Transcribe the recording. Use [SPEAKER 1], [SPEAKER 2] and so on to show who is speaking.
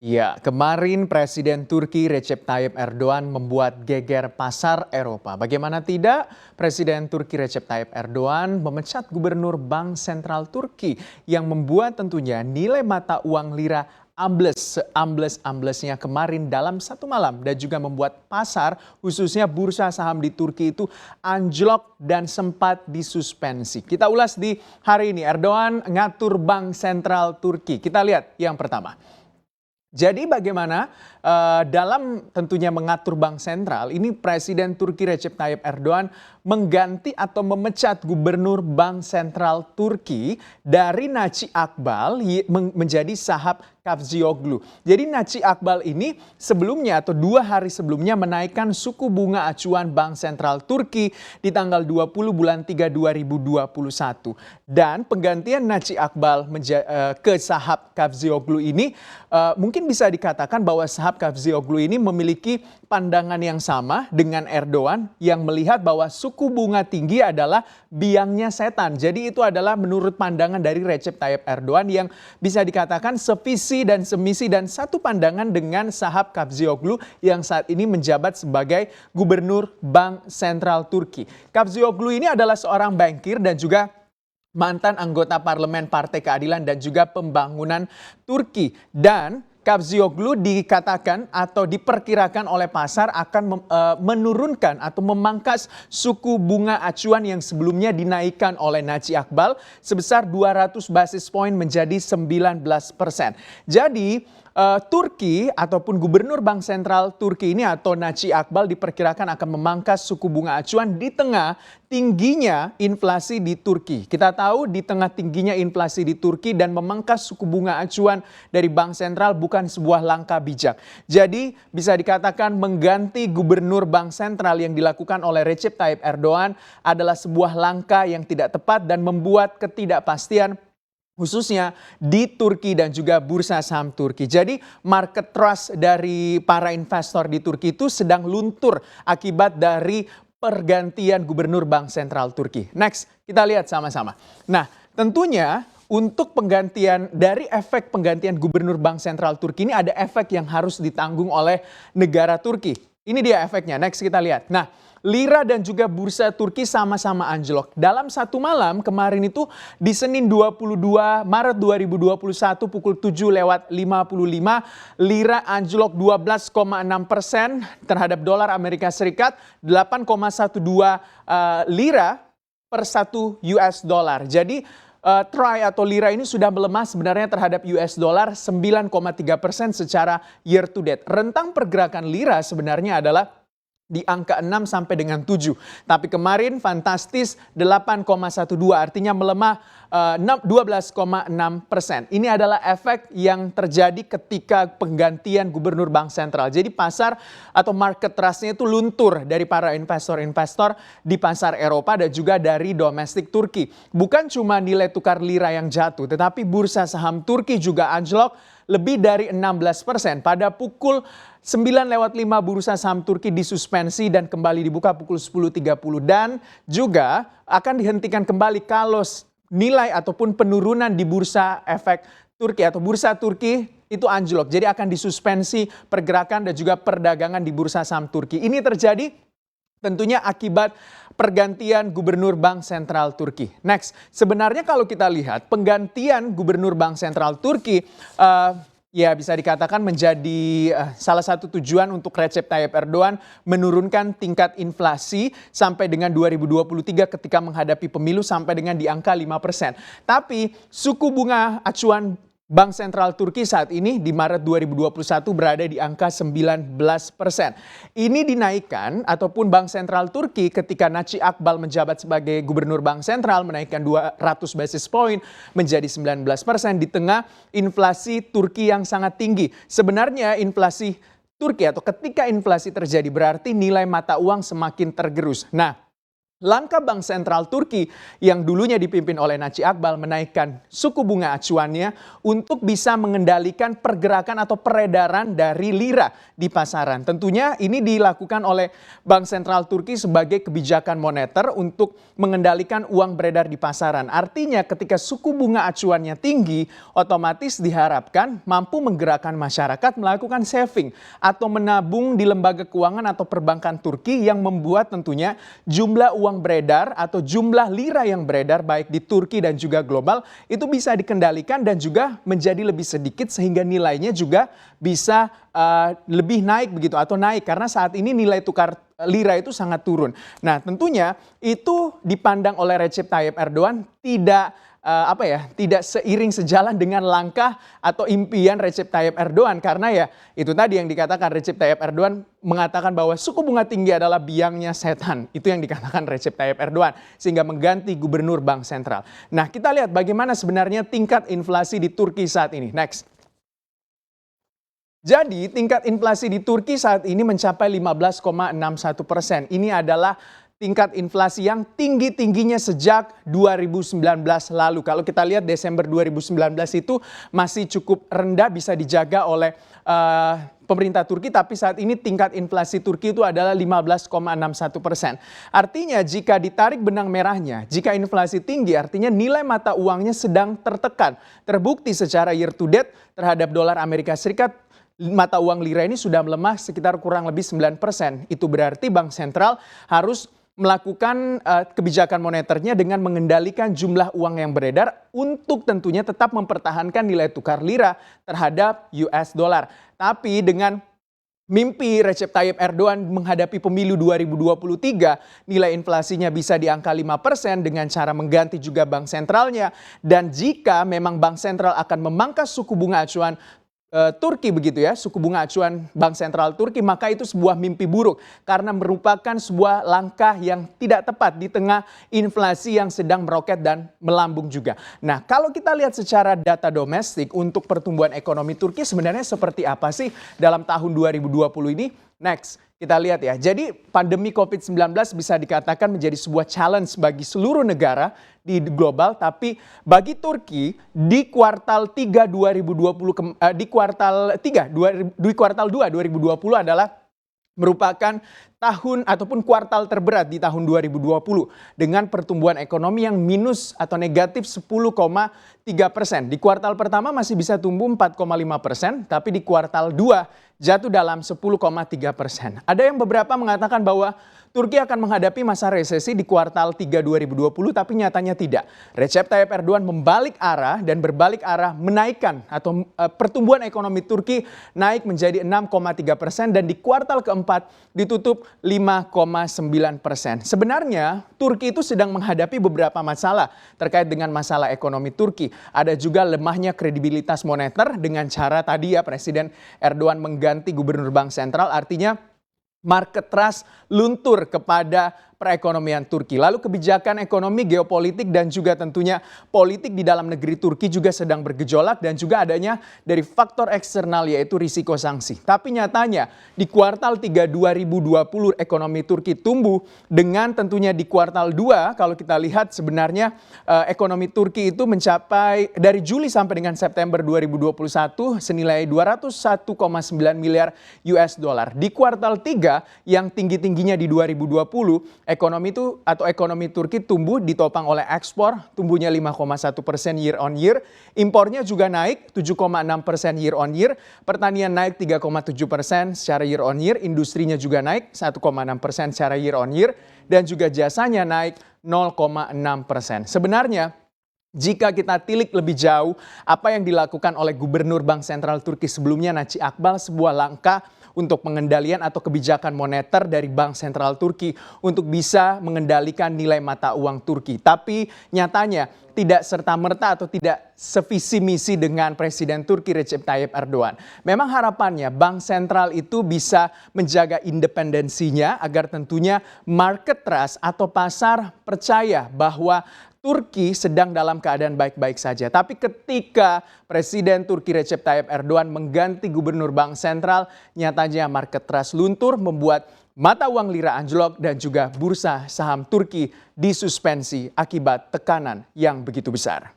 [SPEAKER 1] Ya, kemarin Presiden Turki Recep Tayyip Erdogan membuat geger pasar Eropa. Bagaimana tidak, Presiden Turki Recep Tayyip Erdogan memecat Gubernur Bank Sentral Turki yang membuat tentunya nilai mata uang lira ambles seambles-amblesnya kemarin dalam satu malam dan juga membuat pasar khususnya bursa saham di Turki itu anjlok dan sempat disuspensi. Kita ulas di hari ini, Erdogan ngatur Bank Sentral Turki. Kita lihat yang pertama. Jadi bagaimana dalam tentunya mengatur bank sentral, ini Presiden Turki Recep Tayyip Erdogan mengganti atau memecat Gubernur Bank Sentral Turki dari Naci Akbal menjadi Sahap Kavcioglu. Jadi Naci Akbal ini sebelumnya atau 2 hari sebelumnya menaikkan suku bunga acuan Bank Sentral Turki di tanggal 20 bulan 3 2021. Dan penggantian Naci Akbal ke Sahap Kavcioglu ini mungkin bisa dikatakan bahwa Sahap Kavcioglu ini memiliki pandangan yang sama dengan Erdogan yang melihat bahwa suku bunga tinggi adalah biangnya setan. Jadi itu adalah menurut pandangan dari Recep Tayyip Erdogan yang bisa dikatakan sevisi dan semisi dan satu pandangan dengan Sahap Kavcioglu yang saat ini menjabat sebagai Gubernur Bank Sentral Turki. Kavcioglu ini adalah seorang bankir dan juga mantan anggota parlemen Partai Keadilan dan juga Pembangunan Turki. Dan Kavcioglu dikatakan atau diperkirakan oleh pasar akan menurunkan atau memangkas suku bunga acuan yang sebelumnya dinaikkan oleh Naci Akbal sebesar 200 basis poin menjadi 19%. Jadi Turki ataupun Gubernur Bank Sentral Turki ini atau Naci Akbal diperkirakan akan memangkas suku bunga acuan di tengah tingginya inflasi di Turki. Kita tahu di tengah tingginya inflasi di Turki dan memangkas suku bunga acuan dari Bank Sentral bukan sebuah langkah bijak. Jadi bisa dikatakan mengganti Gubernur Bank Sentral yang dilakukan oleh Recep Tayyip Erdogan adalah sebuah langkah yang tidak tepat dan membuat ketidakpastian khususnya di Turki dan juga bursa saham Turki. Jadi market trust dari para investor di Turki itu sedang luntur akibat dari pergantian Gubernur Bank Sentral Turki. Next, kita lihat sama-sama. Nah, tentunya untuk penggantian dari efek penggantian Gubernur Bank Sentral Turki ini ada efek yang harus ditanggung oleh negara Turki. Ini dia efeknya. Next kita lihat. Nah, lira dan juga bursa Turki sama-sama anjlok. Dalam satu malam kemarin itu di Senin 22 Maret 2021 pukul 7:55 lira anjlok 12,6% terhadap dolar Amerika Serikat, 8,12 lira per 1 US dollar. Jadi troy atau lira ini sudah melemah sebenarnya terhadap US dollar 9,3% secara year to date. Rentang pergerakan lira sebenarnya adalah di angka 6 sampai dengan 7. Tapi kemarin fantastis 8,12 artinya melemah 12,6%. Ini adalah efek yang terjadi ketika penggantian Gubernur Bank Sentral. Jadi pasar atau market trust-nya itu luntur dari para investor-investor di pasar Eropa dan juga dari domestik Turki. Bukan cuma nilai tukar lira yang jatuh, tetapi bursa saham Turki juga anjlok lebih dari 16%. Pada pukul 9:05 bursa saham Turki disuspensi dan kembali dibuka pukul 10:30 dan juga akan dihentikan kembali kalau nilai ataupun penurunan di bursa efek Turki atau bursa Turki itu anjlok. Jadi akan disuspensi pergerakan dan juga perdagangan di bursa saham Turki. Ini terjadi tentunya akibat pergantian Gubernur Bank Sentral Turki. Next, sebenarnya kalau kita lihat penggantian Gubernur Bank Sentral Turki ya bisa dikatakan menjadi salah satu tujuan untuk Recep Tayyip Erdogan menurunkan tingkat inflasi sampai dengan 2023 ketika menghadapi pemilu sampai dengan di angka 5%. Tapi suku bunga acuan Bank Sentral Turki saat ini di Maret 2021 berada di angka 19%. Ini dinaikkan ataupun Bank Sentral Turki ketika Naci Akbal menjabat sebagai Gubernur Bank Sentral menaikkan 200 basis point menjadi 19% di tengah inflasi Turki yang sangat tinggi. Sebenarnya inflasi Turki atau ketika inflasi terjadi berarti nilai mata uang semakin tergerus. Nah, Langkah Bank Sentral Turki yang dulunya dipimpin oleh Naci Akbal menaikkan suku bunga acuannya untuk bisa mengendalikan pergerakan atau peredaran dari lira di pasaran. Tentunya ini dilakukan oleh Bank Sentral Turki sebagai kebijakan moneter untuk mengendalikan uang beredar di pasaran. Artinya ketika suku bunga acuannya tinggi, otomatis diharapkan mampu menggerakkan masyarakat melakukan saving atau menabung di lembaga keuangan atau perbankan Turki yang membuat tentunya jumlah uang beredar atau jumlah lira yang beredar baik di Turki dan juga global itu bisa dikendalikan dan juga menjadi lebih sedikit sehingga nilainya juga bisa lebih naik begitu atau naik karena saat ini nilai tukar lira itu sangat turun. Nah, tentunya itu dipandang oleh Recep Tayyip Erdogan tidak seiring sejalan dengan langkah atau impian Recep Tayyip Erdogan karena ya itu tadi yang dikatakan Recep Tayyip Erdogan mengatakan bahwa suku bunga tinggi adalah biangnya setan. Itu yang dikatakan Recep Tayyip Erdogan sehingga mengganti gubernur bank sentral. Nah, kita lihat bagaimana sebenarnya tingkat inflasi di Turki saat ini. Next. Jadi tingkat inflasi di Turki saat ini mencapai 15,61%. Ini adalah tingkat inflasi yang tinggi-tingginya sejak 2019 lalu. Kalau kita lihat Desember 2019 itu masih cukup rendah bisa dijaga oleh pemerintah Turki, tapi saat ini tingkat inflasi Turki itu adalah 15,61%. Artinya jika ditarik benang merahnya, jika inflasi tinggi artinya nilai mata uangnya sedang tertekan. Terbukti secara year to date terhadap dolar Amerika Serikat, mata uang lira ini sudah melemah sekitar kurang lebih 9%. Itu berarti Bank Sentral harus melakukan kebijakan moneternya dengan mengendalikan jumlah uang yang beredar untuk tentunya tetap mempertahankan nilai tukar lira terhadap US dollar. Tapi dengan mimpi Recep Tayyip Erdogan menghadapi pemilu 2023, nilai inflasinya bisa di angka 5% dengan cara mengganti juga bank sentralnya. Dan jika memang bank sentral akan memangkas suku bunga acuan Turki begitu ya, suku bunga acuan Bank Sentral Turki, maka itu sebuah mimpi buruk karena merupakan sebuah langkah yang tidak tepat di tengah inflasi yang sedang meroket dan melambung juga. Nah, kalau kita lihat secara data domestik untuk pertumbuhan ekonomi Turki sebenarnya seperti apa sih dalam tahun 2020 ini? Next, kita lihat ya. Jadi pandemi COVID-19 bisa dikatakan menjadi sebuah challenge bagi seluruh negara di global, tapi bagi Turki di kuartal 3 2020 di kuartal 2 2020 adalah merupakan tahun ataupun kuartal terberat di tahun 2020 dengan pertumbuhan ekonomi yang minus atau negatif 10,3%. Di kuartal pertama masih bisa tumbuh 4,5%, tapi di kuartal 2 jatuh dalam 10,3%. Ada yang beberapa mengatakan bahwa Turki akan menghadapi masa resesi di kuartal 3 2020, tapi nyatanya tidak. Recep Tayyip Erdogan membalik arah dan berbalik arah menaikkan atau pertumbuhan ekonomi Turki naik menjadi 6,3% dan di kuartal keempat ditutup 5,9%. Sebenarnya Turki itu sedang menghadapi beberapa masalah terkait dengan masalah ekonomi Turki. Ada juga lemahnya kredibilitas moneter dengan cara tadi ya Presiden Erdogan mengganti gubernur bank sentral, artinya market trust luntur kepada perekonomian Turki. Lalu kebijakan ekonomi, geopolitik dan juga tentunya politik di dalam negeri Turki juga sedang bergejolak dan juga adanya dari faktor eksternal yaitu risiko sanksi. Tapi nyatanya di kuartal 3 2020 ekonomi Turki tumbuh dengan tentunya di kuartal 2 kalau kita lihat sebenarnya ekonomi Turki itu mencapai dari Juli sampai dengan September 2021 senilai 201,9 miliar US dollar. Di kuartal 3 yang tinggi-tingginya di 2020 ekonomi Turki tumbuh ditopang oleh ekspor, tumbuhnya 5,1% year on year. Impornya juga naik 7,6% year on year. Pertanian naik 3,7% secara year on year. Industrinya juga naik 1,6% secara year on year. Dan juga jasanya naik 0,6%. Sebenarnya jika kita tilik lebih jauh apa yang dilakukan oleh Gubernur Bank Sentral Turki sebelumnya Naci Akbal sebuah langkah untuk pengendalian atau kebijakan moneter dari Bank Sentral Turki untuk bisa mengendalikan nilai mata uang Turki. Tapi nyatanya tidak serta-merta atau tidak sevisi misi dengan Presiden Turki Recep Tayyip Erdogan. Memang harapannya Bank Sentral itu bisa menjaga independensinya agar tentunya market trust atau pasar percaya bahwa Turki sedang dalam keadaan baik-baik saja. Tapi ketika Presiden Turki Recep Tayyip Erdogan mengganti gubernur bank sentral, nyatanya market trust luntur membuat Mata uang lira anjlok dan juga bursa saham Turki disuspensi akibat tekanan yang begitu besar.